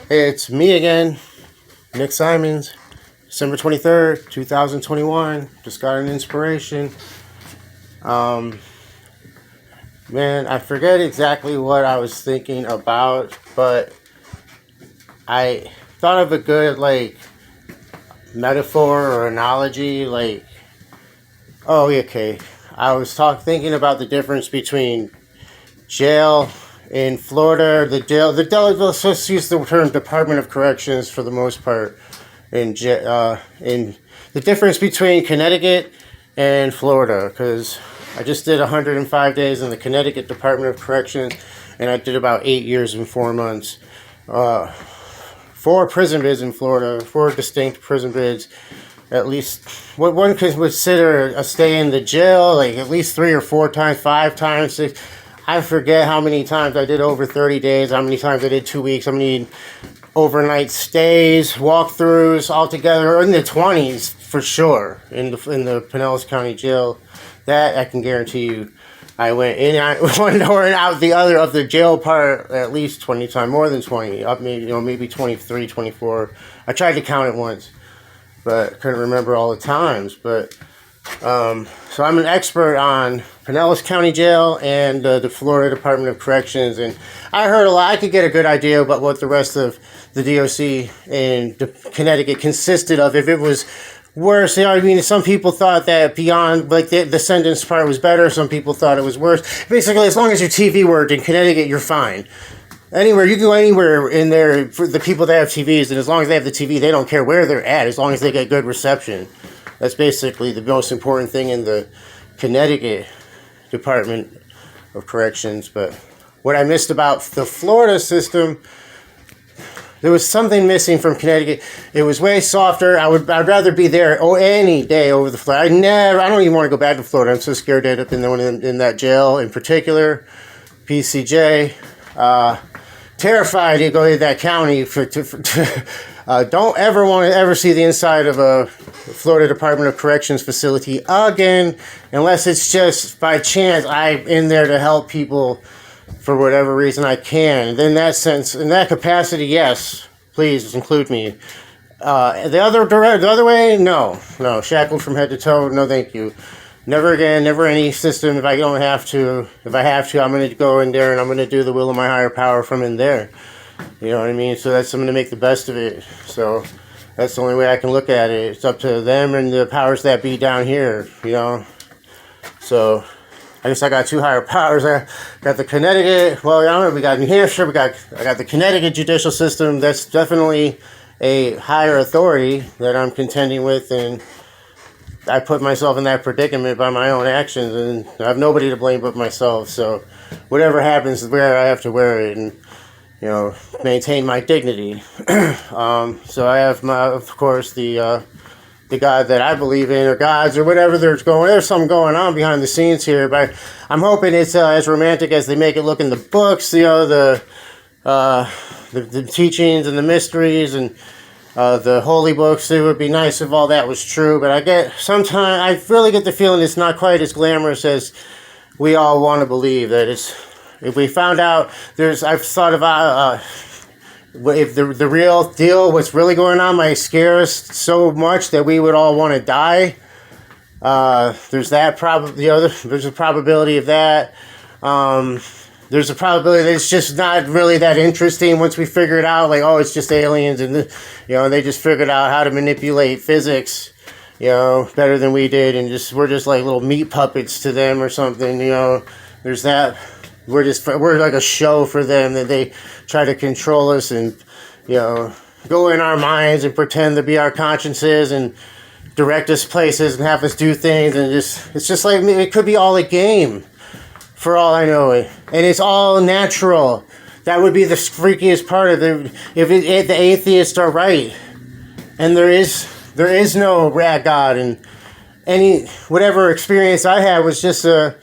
It's me again, Nick Simons, December 23rd, 2021. Just got an inspiration. Man, I forget exactly what I was thinking about, but I thought of a good, metaphor or analogy, okay. I was thinking about the difference between jail in Florida, let's just use the term Department of Corrections for the most part, in the difference between Connecticut and Florida, because I just did 105 days in the Connecticut Department of Corrections, and I did about 8 years and 4 months. 4 prison bids in Florida, 4 distinct prison bids. At least what one could consider a stay in the jail, like at least 3 or 4 times, 5 times, 6. I forget how many times I did over 30 days, how many times I did 2 weeks, how many overnight stays, walkthroughs, altogether in the 20s for sure in the Pinellas County Jail. That I can guarantee you. I went in one door and out the other of the jail part at least 20 times, more than 20, up maybe 23, 24. I tried to count it once, but couldn't remember all the times. But so I'm an expert on Pinellas County Jail and the Florida Department of Corrections, and I heard a lot. I could get a good idea about what the rest of the DOC in Connecticut consisted of. If it was worse, some people thought that beyond, the sentence part was better. Some people thought it was worse. Basically, as long as your TV worked in Connecticut, you're fine. Anywhere, you can go anywhere in there for the people that have TVs, and as long as they have the TV, they don't care where they're at, as long as they get good reception. That's basically the most important thing in the Connecticut Department of Corrections. But what I missed about the Florida system, there was something missing from Connecticut. It was way softer. I'd rather be there any day over the Florida. I don't even want to go back to Florida. I'm so scared to end up in that jail in particular, PCJ. Terrified to go to that county don't ever want to ever see the inside of a Florida Department of Corrections facility again, unless it's just by chance I'm in there to help people for whatever reason I can. And in that sense, in that capacity, yes, please include me. The other way, no, shackled from head to toe, no thank you. Never again, never any system. If I have to, I'm going to go in there and I'm going to do the will of my higher power from in there. You know what I mean? So I'm going to make the best of it. So that's the only way I can look at it. It's up to them and the powers that be down here, So I guess I got 2 higher powers. I got the Connecticut, we got New Hampshire, I got the Connecticut judicial system. That's definitely a higher authority that I'm contending with, and I put myself in that predicament by my own actions, and I have nobody to blame but myself. So whatever happens is where I have to wear it and, maintain my dignity. So I have, of course, the God that I believe in, or gods, or whatever there's something going on behind the scenes here, but I'm hoping it's as romantic as they make it look in the books, the teachings and the mysteries and the holy books. It would be nice if all that was true, but I really get the feeling it's not quite as glamorous as we all want to believe. That if we found out, I've thought about if the real deal, what's really going on, might scare us so much that we would all want to die. There's that there's a probability of that. There's a probability that it's just not really that interesting once we figure it out. It's just aliens, and they just figured out how to manipulate physics, better than we did, and we're just like little meat puppets to them or something. There's that. We're like a show for them, that they try to control us and, go in our minds and pretend to be our consciences and direct us places and have us do things, and it's just like, it could be all a game for all I know. And it's all natural. That would be the freakiest part of it. If the atheists are right, and there is no rat god, and whatever experience I had was just a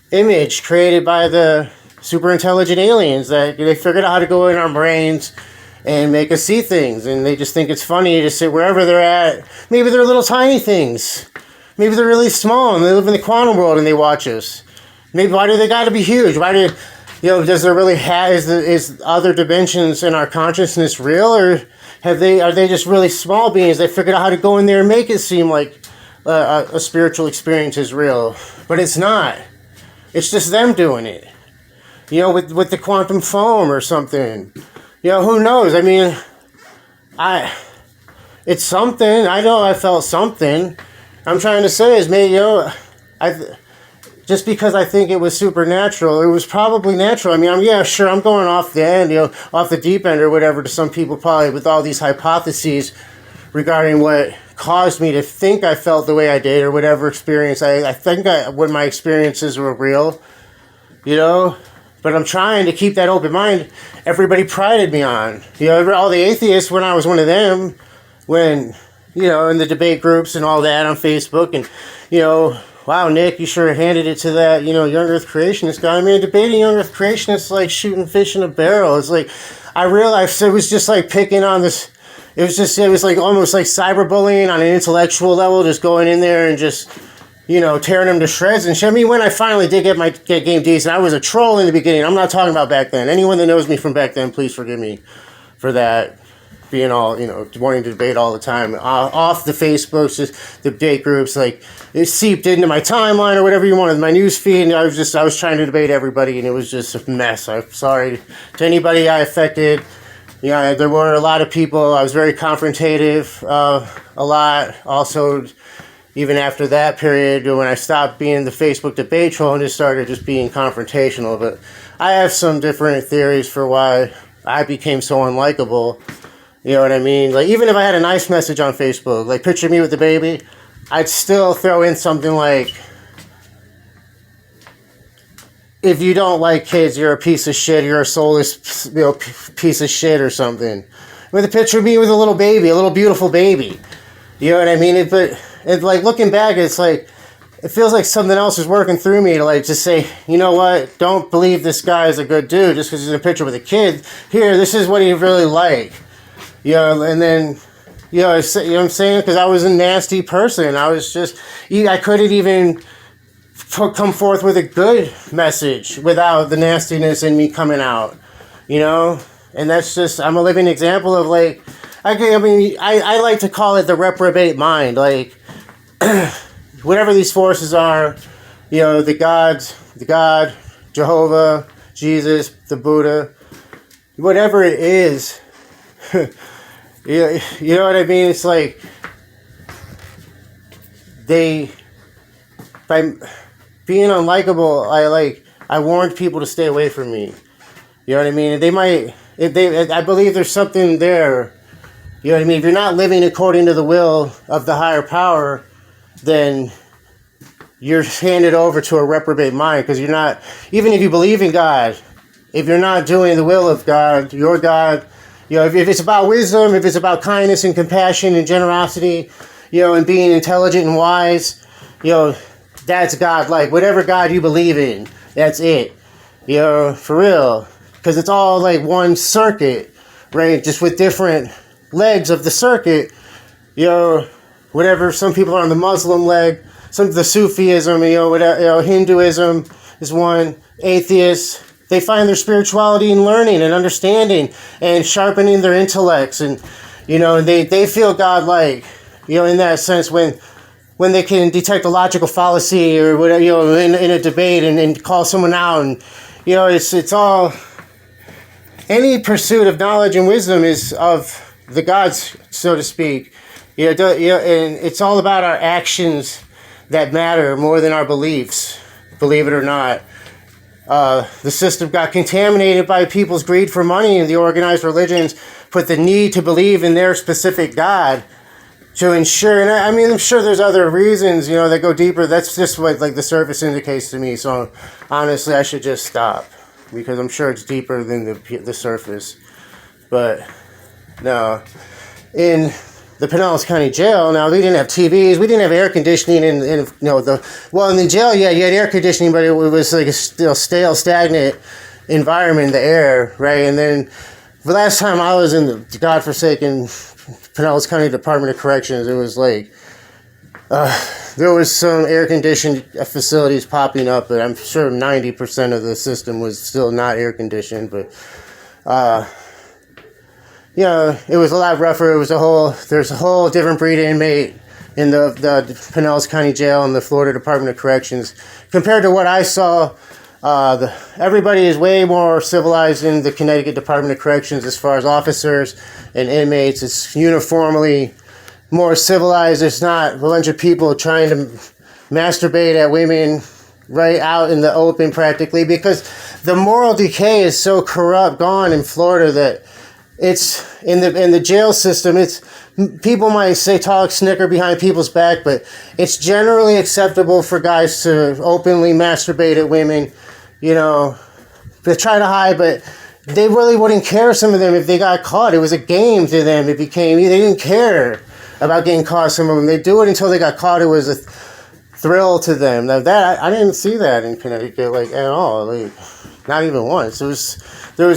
image created by the super intelligent aliens, that they figured out how to go in our brains and make us see things, and they just think it's funny to sit wherever they're at. Maybe they're little tiny things. Maybe they're really small and they live in the quantum world and they watch us. Maybe why do they got to be huge? does there really is other dimensions in our consciousness real, or are they just really small beings that figured out how to go in there and make it seem like a spiritual experience is real? But it's not. It's just them doing it. With the quantum foam or something. Who knows? I mean, it's something. I know I felt something. I'm trying to say is maybe, just because I think it was supernatural, it was probably natural. I mean, I'm going off the end, off the deep end or whatever to some people probably with all these hypotheses regarding what caused me to think I felt the way I did or whatever experience. I think when my experiences were real, but I'm trying to keep that open mind. Everybody prided me on, all the atheists when I was one of them, when, in the debate groups and all that on Facebook and, wow, Nick, you sure handed it to that, young earth creationist guy. I mean, debating young earth creationists is like shooting fish in a barrel. It's like, I realized it was just like picking on this, it was like almost like cyberbullying on an intellectual level, just going in there and just, tearing them to shreds and shit. I mean, when I finally did get game decent, I was a troll in the beginning. I'm not talking about back then. Anyone that knows me from back then, please forgive me for that. Being all, wanting to debate all the time. Off the Facebooks, just the debate groups, like, it seeped into my timeline or whatever you wanted, my news feed, and I was trying to debate everybody, and it was just a mess. I'm sorry to anybody I affected. There were a lot of people. I was very confrontative, a lot. Also, even after that period, when I stopped being the Facebook debate troll and just started just being confrontational. But I have some different theories for why I became so unlikable. You know what I mean? Like, even if I had a nice message on Facebook, like, picture me with the baby, I'd still throw in something like, if you don't like kids, you're a piece of shit, you're a soulless, piece of shit or something. With a picture of me with a little baby, a little beautiful baby. You know what I mean? But like, looking back, it's like, it feels like something else is working through me to, like, just say, you know what, don't believe this guy is a good dude just because he's in a picture with a kid. Here, this is what he really like. And then, you know what I'm saying? Because I was a nasty person. I was just, I couldn't even come forth with a good message without the nastiness in me coming out, And that's just, I'm a living example of, like, I like to call it the reprobate mind. Like, whatever these forces are, the God, Jehovah, Jesus, the Buddha, whatever it is, you know what I mean? It's like, by being unlikable, I warned people to stay away from me. You know what I mean? I believe there's something there. You know what I mean? If you're not living according to the will of the higher power, then you're handed over to a reprobate mind, because you're not, even if you believe in God, if you're not doing the will of God, your God, if it's about wisdom, if it's about kindness and compassion and generosity, and being intelligent and wise, that's God. Like, whatever God you believe in, that's it. For real. Because it's all like one circuit, right? Just with different legs of the circuit, whatever. Some people are on the Muslim leg, some of the Sufism, whatever, Hinduism is one, atheists. They find their spirituality in learning and understanding and sharpening their intellects, and they feel godlike, in that sense, when they can detect a logical fallacy or whatever, in a debate and call someone out, and it's all, any pursuit of knowledge and wisdom is of the gods, so to speak. And it's all about our actions that matter more than our beliefs, believe it or not. The system got contaminated by people's greed for money, and the organized religions put the need to believe in their specific God to ensure, and I'm sure there's other reasons, that go deeper. That's just what, like, the surface indicates to me. So honestly, I should just stop, because I'm sure it's deeper than the surface. But no, in the Pinellas County Jail, now, we didn't have TVs, we didn't have air conditioning, in in the jail, yeah, you had air conditioning, but it was like a stale, stagnant environment, the air, right? And then the last time I was in the godforsaken Pinellas County Department of Corrections, it was like, There was some air-conditioned facilities popping up, but I'm sure 90% of the system was still not air-conditioned. But, it was a lot rougher. There's a whole different breed of inmate in the Pinellas County Jail and the Florida Department of Corrections. Compared to what I saw, everybody is way more civilized in the Connecticut Department of Corrections as far as officers and inmates. It's uniformly more civilized. It's not a bunch of people trying to masturbate at women right out in the open practically, because the moral decay is so gone in Florida that it's in the jail system. It's people might say talk snicker behind people's back, but it's generally acceptable for guys to openly masturbate at women. They try to hide, but they really wouldn't care, some of them, if they got caught. It was a game to them. They didn't care about getting caught. Some of them, they do it until they got caught. It was a thrill to them. Now that I didn't see that in Connecticut at all. Not even once. There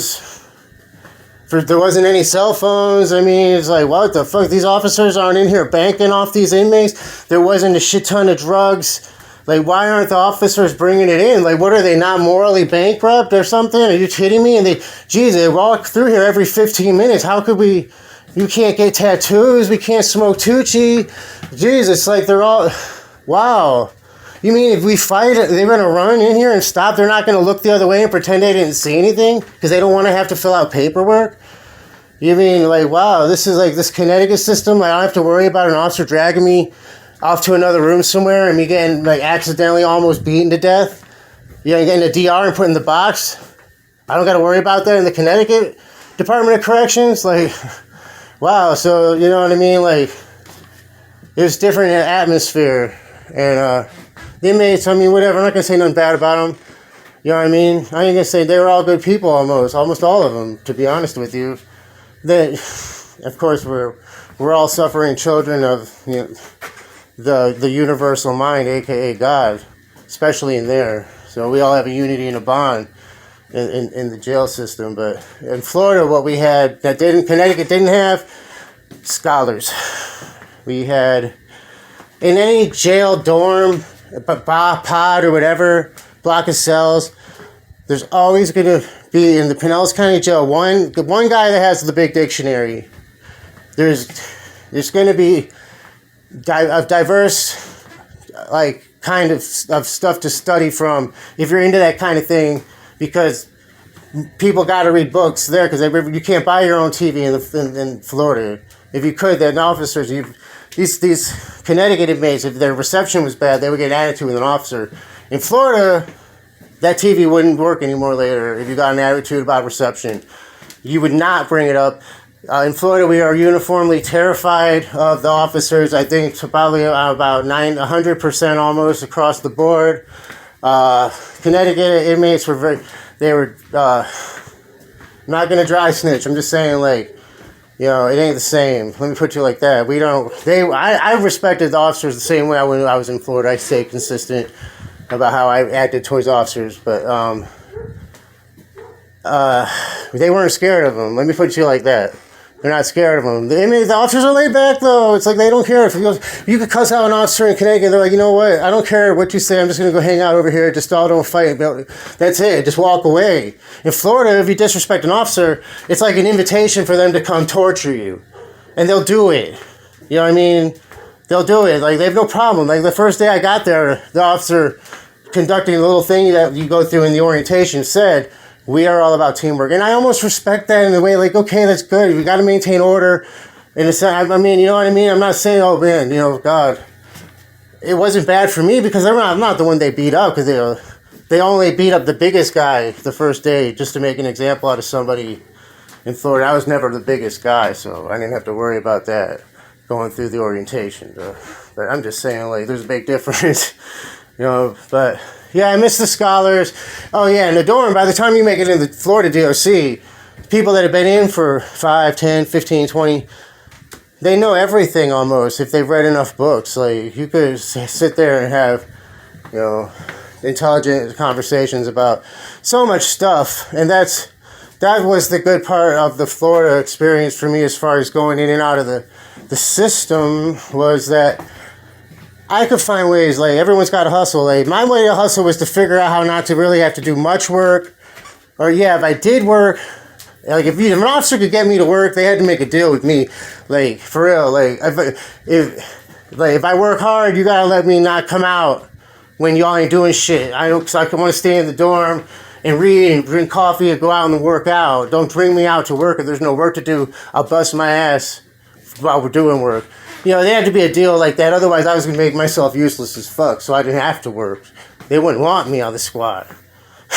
wasn't any cell phones. I mean, it's like, what the fuck? These officers aren't in here banking off these inmates. There wasn't a shit ton of drugs. Why aren't the officers bringing it in? What are they, not morally bankrupt or something? Are you kidding me? And they walk through here every 15 minutes. How could we? You can't get tattoos. We can't smoke Tucci. Jesus, they're all, wow. You mean if we fight, they're going to run in here and stop? They're not going to look the other way and pretend they didn't see anything because they don't want to have to fill out paperwork? You mean, wow, this is this Connecticut system? I don't have to worry about an officer dragging me off to another room somewhere and me getting accidentally almost beaten to death? Getting a DR and put in the box? I don't got to worry about that in the Connecticut Department of Corrections? Wow, so, you know what I mean? There's different atmosphere. And the inmates, whatever, I'm not going to say nothing bad about them. You know what I mean? I ain't going to say they were all good people almost all of them, to be honest with you. Of course, we're all suffering children of the universal mind, aka God, especially in there. So we all have a unity and a bond in the jail system. But in Florida, what we had that Connecticut didn't have, scholars. We had in any jail dorm, pod or whatever, block of cells, there's always going to be in the Pinellas County Jail one guy that has the big dictionary. There's going to be a diverse kind of stuff to study from if you're into that kind of thing, because people got to read books there because you can't buy your own TV in Florida. If you could, then officers, these Connecticut inmates, if their reception was bad, they would get an attitude with an officer. In Florida, that TV wouldn't work anymore later if you got an attitude about reception. You would not bring it up. In Florida, we are uniformly terrified of the officers. I think probably about 100% almost across the board. Connecticut inmates were not going to dry snitch. I'm just saying, it ain't the same. Let me put you like that. I respected the officers the same way when I was in Florida. I stayed consistent about how I acted towards officers, but they weren't scared of them. Let me put you like that. They're not scared of them. The officers are laid back, though. It's they don't care. If you could cuss out an officer in Connecticut, they're like, you know what? I don't care what you say. I'm just going to go hang out over here. Just all don't fight. That's it. Just walk away. In Florida, if you disrespect an officer, it's like an invitation for them to come torture you. And they'll do it. You know what I mean? They'll do it. They have no problem. The first day I got there, the officer conducting a little thing that you go through in the orientation said, we are all about teamwork. And I almost respect that in a way, okay, that's good. We got to maintain order. In a sense, you know what I mean? I'm not saying, oh, man, God. It wasn't bad for me because I'm not the one they beat up, because they only beat up the biggest guy the first day just to make an example out of somebody in Florida. I was never the biggest guy, so I didn't have to worry about that going through the orientation. But I'm just saying, there's a big difference, but... Yeah, I miss the scholars. Oh, yeah, in the dorm, by the time you make it in the Florida DOC, people that have been in for 5, 10, 15, 20, they know everything almost if they've read enough books. You could sit there and have, intelligent conversations about so much stuff. And that was the good part of the Florida experience for me as far as going in and out of the system, was that I could find ways, like, everyone's got to hustle. Like, my way to hustle was to figure out how not to really have to do much work. Or, yeah, if I did work, like, if an officer could get me to work, they had to make a deal with me. Like, for real, like, if I work hard, you got to let me not come out when y'all ain't doing shit. I want to stay in the dorm and read and drink coffee and go out and work out. Don't bring me out to work if there's no work to do. I'll bust my ass while we're doing work. You know, there had to be a deal like that. Otherwise, I was going to make myself useless as fuck, so I didn't have to work. They wouldn't want me on the squad.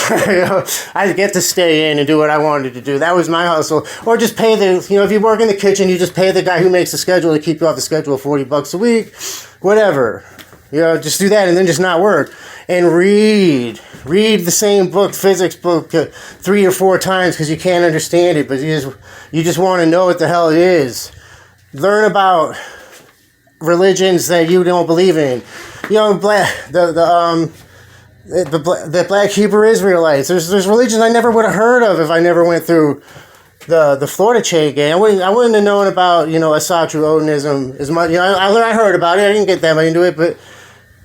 You know, I'd get to stay in and do what I wanted to do. That was my hustle. Or just pay the, you know, if you work in the kitchen, you just pay the guy who makes the schedule to keep you off the schedule $40 a week. Whatever. You know, just do that and then just not work. And read the same book, physics book, 3 or 4 times because you can't understand it, but you just want to know what the hell it is. Learn about religions that you don't believe in. You know, the Black Hebrew Israelites. There's religions I never would have heard of if I never went through the Florida chain gang. I wouldn't have known about, you know, Asatru Odinism as much. You know, I heard about it. I didn't get that much into it, but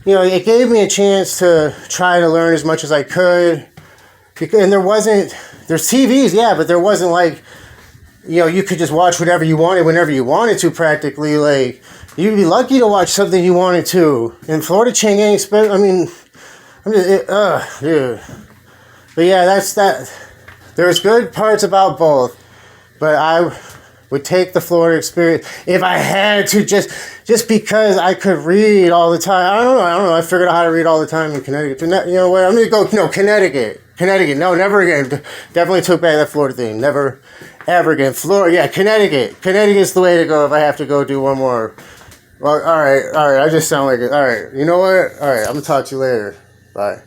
you know, it gave me a chance to try to learn as much as I could. And there's TVs, yeah, but there wasn't like, you know, you could just watch whatever you wanted whenever you wanted to practically. Like, you'd be lucky to watch something you wanted to. And Florida chain gang, dude. But yeah, that's that. There's good parts about both, but I would take the Florida experience if I had to, just because I could read all the time. I don't know. I figured out how to read all the time in Connecticut. You know what? I'm gonna go. No, Connecticut. No, never again. Definitely took back that Florida thing. Never, ever again. Florida. Yeah, Connecticut. Connecticut's the way to go if I have to go do one more. Well, all right. I just sound like it. All right. You know what? All right. I'm gonna talk to you later. Bye.